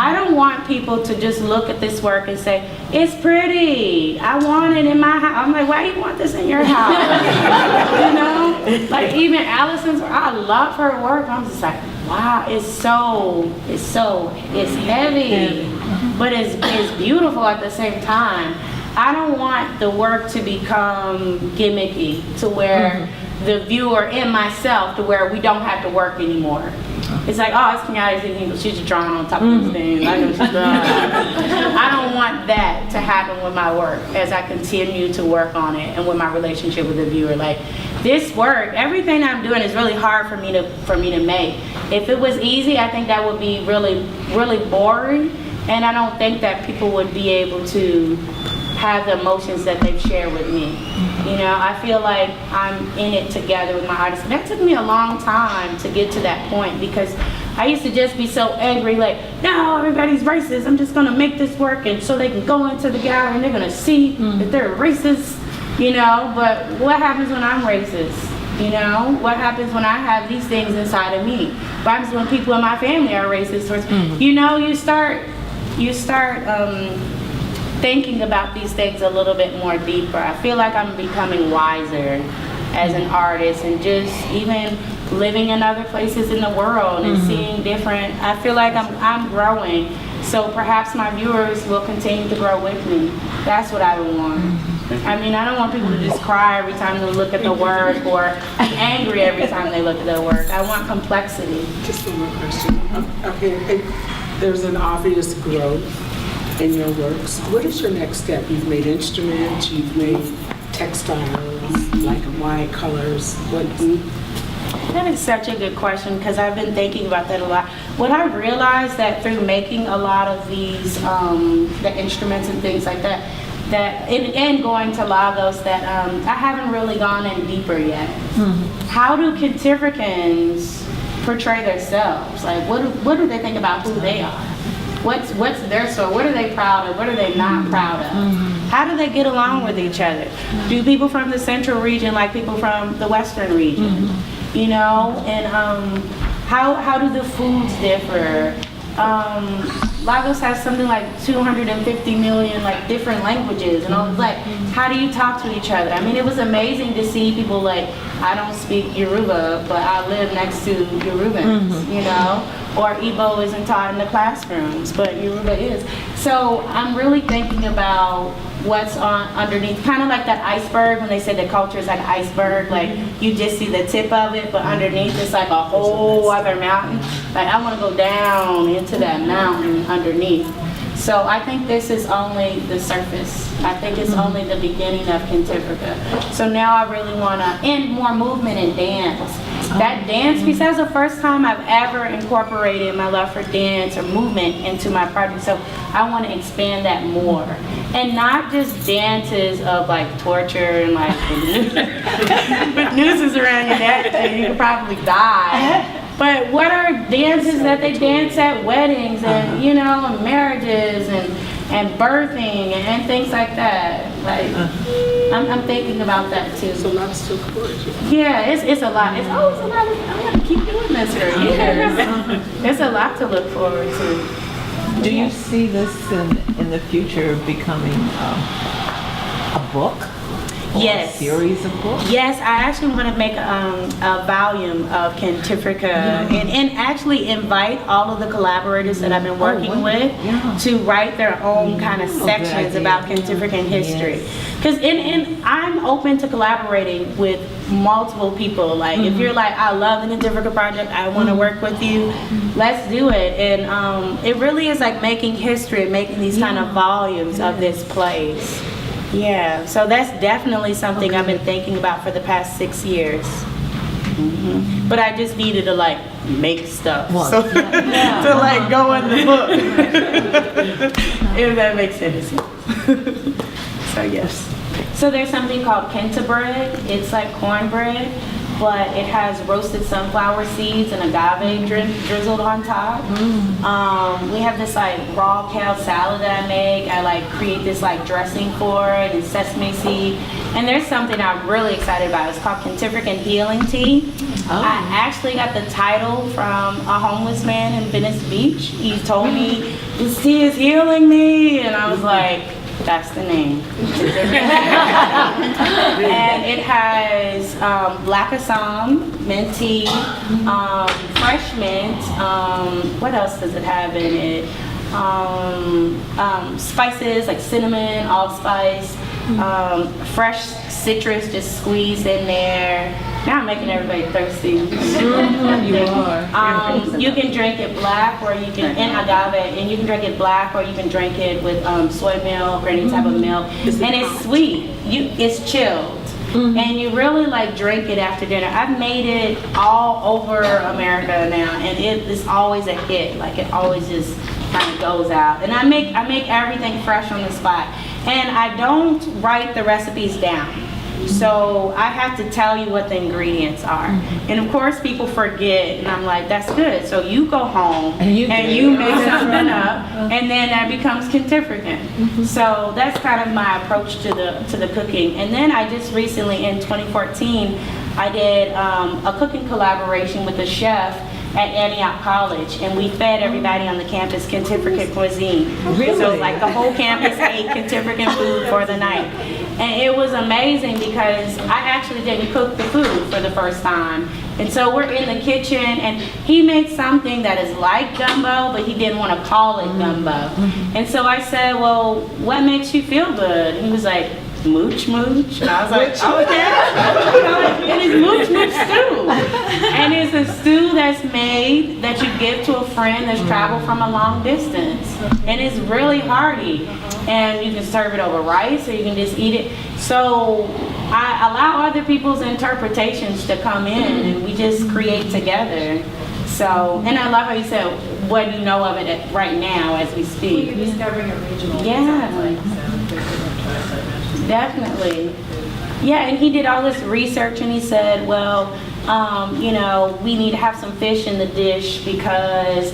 I don't want people to just look at this work and say, it's pretty, I want it in my house. I'm like, why do you want this in your house? You know? Like even Allison's, I love her work. I'm just like, wow, it's heavy, but it's beautiful at the same time. I don't want the work to become gimmicky to where the viewer and myself to where we don't have to work anymore. It's like, oh, it's Kenyatta's in Hinkle. She's just drawing on top of these things. I know she's drawing. I don't want that to happen with my work as I continue to work on it and with my relationship with the viewer. Like this work, everything I'm doing is really hard for me to make. If it was easy, I think that would be really, really boring, and I don't think that people would be able to have the emotions that they've shared with me. You know, I feel like I'm in it together with my artists. And that took me a long time to get to that point because I used to just be so angry, like, no, everybody's racist. I'm just gonna make this work and so they can go into the gallery and they're gonna see that they're racist, you know, but what happens when I'm racist? You know, what happens when I have these things inside of me? What happens when people in my family are racist? You know, you start thinking about these things a little bit more deeper. I feel like I'm becoming wiser as an artist and just even living in other places in the world and seeing different, I feel like I'm growing. So perhaps my viewers will continue to grow with me. That's what I would want. I mean, I don't want people to just cry every time they look at the work or be angry every time they look at the work. I want complexity. Just one more question. Okay, there's an obvious growth in your works. What is your next step? You've made instruments, you've made textiles, like white colors. That is such a good question because I've been thinking about that a lot. What I realized that through making a lot of these, the instruments and things like that, and going to Lagos, that I haven't really gone in deeper yet. How do Kentifricans portray themselves? Like, what do they think about who they are? What's their story? What are they proud of? What are they not proud of? How do they get along with each other? Do people from the central region like people from the western region? You know, and how do the foods differ? Lagos has something like 250 million like different languages, and I was like, how do you talk to each other? I mean, it was amazing to see people like, I don't speak Yoruba, but I live next to Yorubans, you know, or Igbo isn't taught in the classrooms, but Yoruba is. So I'm really thinking about what's on underneath, kind of like that iceberg when they say the culture is like an iceberg, like you just see the tip of it, but underneath it's like a whole other mountain. Like I want to go down into that mountain underneath. So I think this is only the surface. I think it's only the beginning of Kentifrica. So now I really want to, and more movement and dance. That dance piece, that was the first time I've ever incorporated my love for dance or movement into my project. So I want to expand that more. And not just dances of like torture and like with nooses around your neck and you could probably die. But what are dances that they dance at weddings and, you know, and marriages and birthing and things like that. Like, I'm thinking about that too. So lots to look forward to. Yeah, it's a lot. It's always a lot. I'm going to keep doing this for years. There's a lot to look forward to. Do you see this in the future becoming a book? Yes. A series of books? Yes, I actually want to make a volume of Kentifrica and actually invite all of the collaborators that I've been working with to write their own kind of sections about Kentifrican history. Because I'm open to collaborating with multiple people. Like if you're like, I love the Kentifrica project, I want to work with you, let's do it. And it really is like making history, making these kind of volumes of this place. Yeah, so that's definitely something I've been thinking about for the past 6 years. But I just needed to like make stuff to like go in the book. If that makes any sense. So yes. So there's something called Kenta bread. It's like cornbread, but it has roasted sunflower seeds and agave drizzled on top. We have this like raw kale salad that I make. I like create this like dressing for it and sesame seed. And there's something I'm really excited about. It's called Kentifrican healing tea. I actually got the title from a homeless man in Venice Beach. He told me, "This tea is healing me," and I was like, that's the name. And it has black Assam, mint tea, fresh mint. What else does it have in it? Spices like cinnamon, allspice, fresh citrus just squeezed in there. Now I'm making everybody thirsty. You are. You can drink it black, or you can in agave, and you can drink it black, or you can drink it with soy milk or any type of milk, and it's sweet. It's chilled. And you really like drink it after dinner. I've made it all over America now, and it is always a hit. Like it always just kind of goes out. And I make everything fresh on the spot, and I don't write the recipes down. So I have to tell you what the ingredients are. And of course people forget, and I'm like, that's good. So you go home and you make something up, and then that becomes Kentifrica. So that's kind of my approach to the cooking. And then I just recently in 2014, I did a cooking collaboration with a chef at Antioch College, and we fed everybody on the campus Kentifrica cuisine. Really? So like the whole campus ate Kentifrica food for the night. And it was amazing because I actually didn't cook the food for the first time. And so we're in the kitchen, and he made something that is like gumbo, but he didn't want to call it gumbo. And so I said, well, what makes you feel good? And he was like, mooch mooch. And I was like, okay. It is mooch mooch stew. And it's a stew that's made that you give to a friend that's traveled from a long distance. And it's really hearty. And you can serve it over rice, or you can just eat it. So I allow other people's interpretations to come in, and we just create together. So, and I love how you said, what do you know of it right now as we speak? Well, you're discovering a regional. Yeah. Definitely. Yeah, and he did all this research, and he said, well, you know, we need to have some fish in the dish because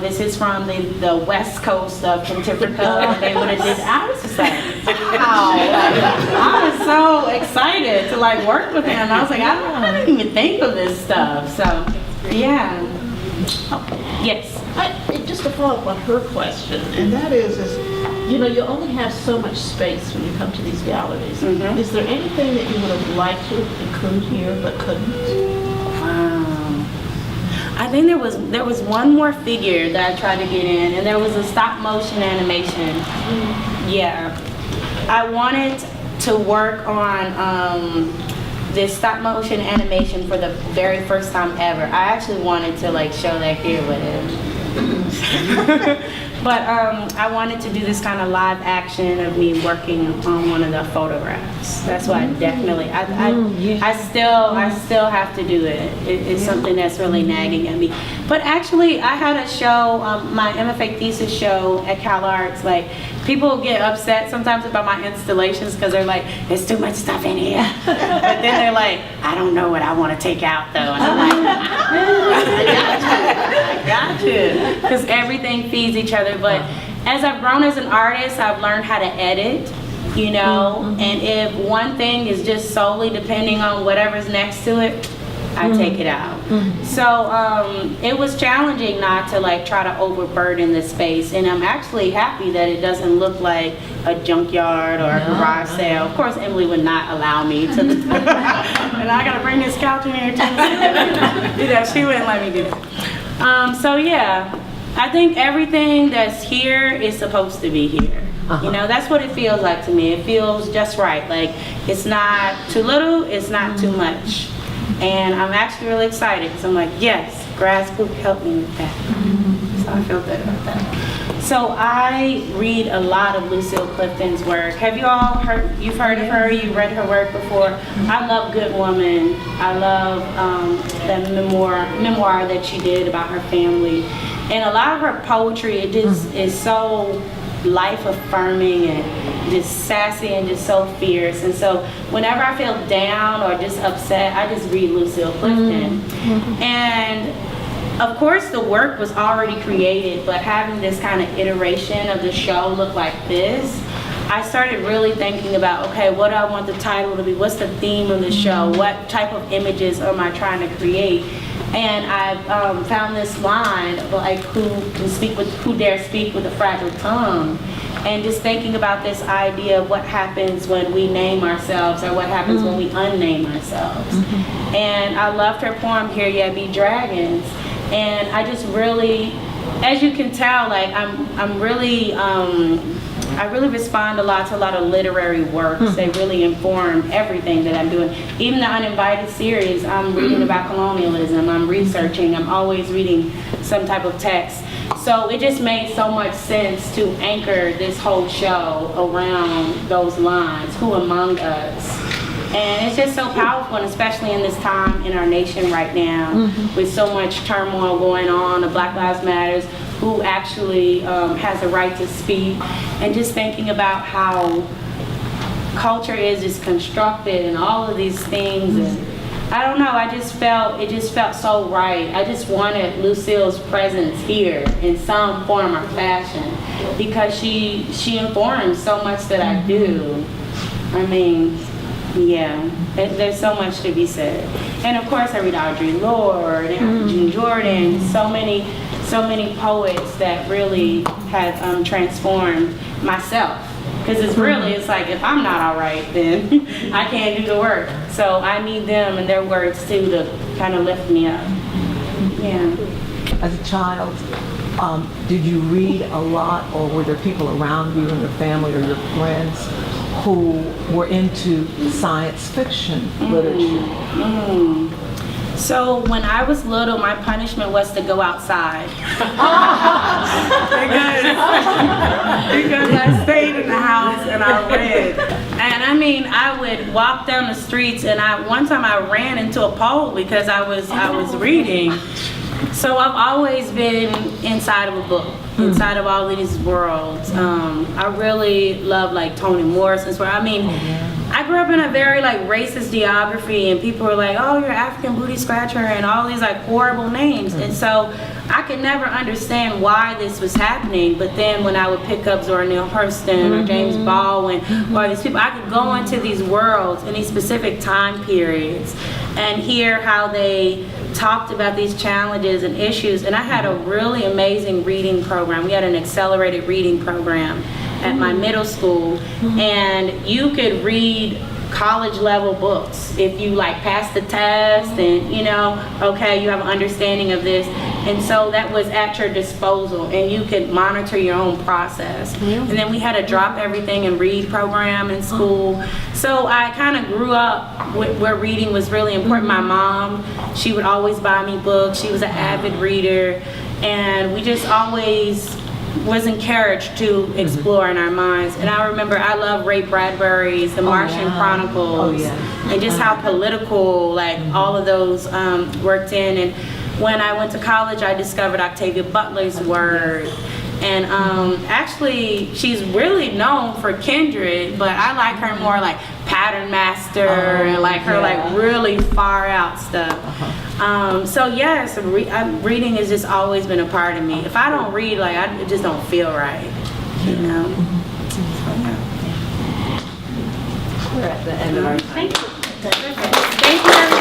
this is from the west coast of Kentifrica. They would have did. I was just like, wow. I was so excited to like work with him. I was like, I didn't even think of this stuff. So, yeah. Yes. Just to follow up on her question, and that is you know, you only have so much space when you come to these galleries. Is there anything that you would have liked to include here but couldn't? I think there was one more figure that I tried to get in, and there was a stop motion animation. Yeah, I wanted to work on this stop motion animation for the very first time ever. I actually wanted to like show that here with it. But I wanted to do this kind of live action of me working on one of the photographs. That's why I definitely, I still have to do it. It's something that's really nagging at me. But actually, I had a show, my MFA thesis show at Cal Arts. Like, people get upset sometimes about my installations because they're like, there's too much stuff in here. But then they're like, I don't know what I want to take out though. And I'm like, I got you. Because everything feeds each other. But as I've grown as an artist, I've learned how to edit, you know, and if one thing is just solely depending on whatever's next to it, I take it out. So it was challenging not to like try to overburden the space, and I'm actually happy that it doesn't look like a junkyard or a garage sale. Of course, Emily would not allow me to, and I gotta bring this couch in here too. You know, she wouldn't let me do that. So yeah, I think everything that's here is supposed to be here. You know, that's what it feels like to me. It feels just right. Like, it's not too little, it's not too much. And I'm actually really excited because I'm like, yes, grass poop helped me with that. So I feel good about that. So I read a lot of Lucille Clifton's work. Have you all heard, you've heard of her, you've read her work before? I love Good Woman. I love that memoir that she did about her family. And a lot of her poetry, it just is so life affirming and just sassy and just so fierce. And so whenever I feel down or just upset, I just read Lucille Clifton. And of course the work was already created, but having this kind of iteration of the show look like this, I started really thinking about, okay, what do I want the title to be? What's the theme of the show? What type of images am I trying to create? And I found this line, like, who dare speak with a fragile tongue? And just thinking about this idea of what happens when we name ourselves, or what happens when we unname ourselves. And I loved her poem, Here Ya Be Dragons. And I just really, as you can tell, like, I'm really, I really respond a lot to a lot of literary works. They really inform everything that I'm doing. Even the Uninvited series, I'm reading about colonialism, I'm researching, I'm always reading some type of text. So it just made so much sense to anchor this whole show around those lines, who among us. And it's just so powerful, and especially in this time in our nation right now, with so much turmoil going on, the Black Lives Matters, who actually has a right to speak, and just thinking about how culture is just constructed and all of these things. And I don't know, it just felt so right. I just wanted Lucille's presence here in some form or fashion, because she informs so much that I do. I mean, yeah, there's so much to be said. And of course I read Audre Lorde and Jean Jordan, so many poets that really have transformed myself. Because it's like, if I'm not all right, then I can't do the work. So I need them and their words too to kind of lift me up. Yeah. As a child, did you read a lot, or were there people around you in your family or your friends who were into science fiction literature? So when I was little, my punishment was to go outside. because I stayed in the house and I read. And I mean, I would walk down the streets, and one time I ran into a pole because I was reading. So I've always been inside of a book, inside of all of these worlds. I really love, like, Toni Morrison's work. I mean, I grew up in a very, like, racist geography, and people were like, oh, you're African booty scratcher, and all these, like, horrible names. And so I could never understand why this was happening. But then when I would pick up Zora Neale Hurston or James Baldwin or these people, I could go into these worlds in these specific time periods and hear how they talked about these challenges and issues. And I had a really amazing reading program. We had an accelerated reading program at my middle school, and you could read college level books if you, like, passed the test and, you know, okay, you have an understanding of this. And so that was at your disposal, and you could monitor your own process. And then we had a drop everything and read program in school. So I kind of grew up where reading was really important. My mom, she would always buy me books. She was an avid reader, and we just always was encouraged to explore in our minds. And I remember I love Ray Bradbury's The Martian Chronicles, and just how political, like, all of those worked in. And when I went to college, I discovered Octavia Butler's work. And actually, she's really known for Kindred, but I like her more like Pattern Master and like her like really far out stuff. So yes, reading has just always been a part of me. If I don't read, like, I just don't feel right, you know. We're at the end of our time. Thank you. Thank you.